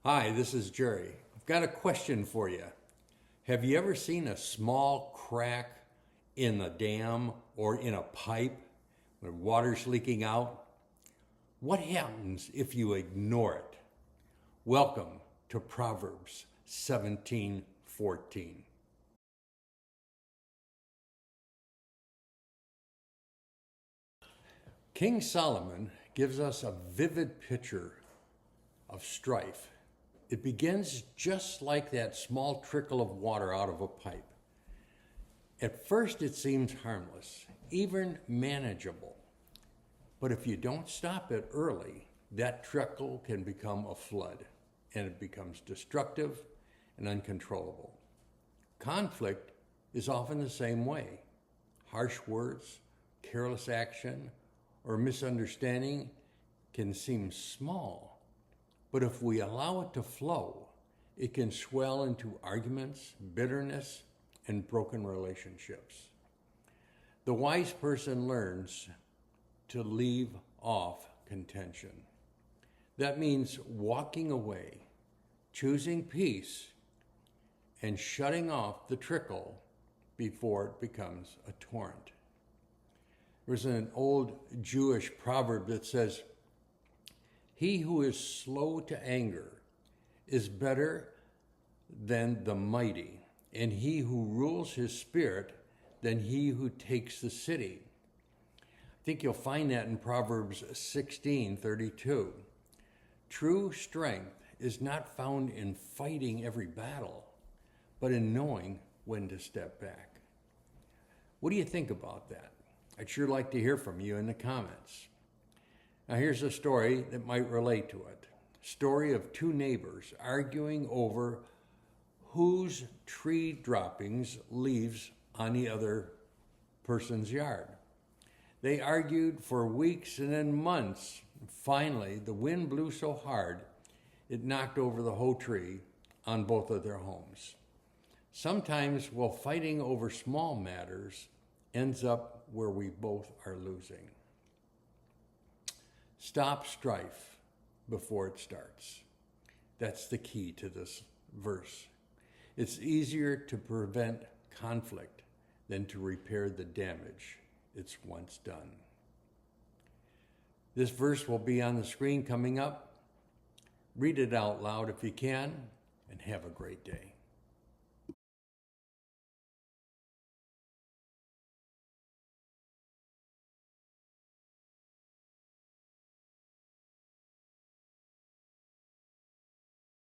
Hi, this is Jerry. I've got a question for you. Have you ever seen a small crack in a dam or in a pipe when water's leaking out? What happens if you ignore it? Welcome to Proverbs 17:14. King Solomon gives us a vivid picture of strife. It begins just like that small trickle of water out of a pipe. At first, it seems harmless, even manageable. But if you don't stop it early, that trickle can become a flood, and it becomes destructive and uncontrollable. Conflict is often the same way. Harsh words, careless action, or misunderstanding can seem small. But if we allow it to flow, it can swell into arguments, bitterness, and broken relationships. The wise person learns to leave off contention. That means walking away, choosing peace, and shutting off the trickle before it becomes a torrent. There's an old Jewish proverb that says, "He who is slow to anger is better than the mighty, and he who rules his spirit than he who takes the city." I think you'll find that in Proverbs 16:32. True strength is not found in fighting every battle, but in knowing when to step back. What do you think about that? I'd sure like to hear from you in the comments. Now here's a story that might relate to it. Story of two neighbors arguing over whose tree droppings leaves on the other person's yard. They argued for weeks and then months. Finally, the wind blew so hard it knocked over the whole tree on both of their homes. Sometimes, while fighting over small matters ends up where we both are losing. Stop strife before it starts. That's the key to this verse. It's easier to prevent conflict than to repair the damage it's once done. This verse will be on the screen coming up. Read it out loud if you can, and have a great day.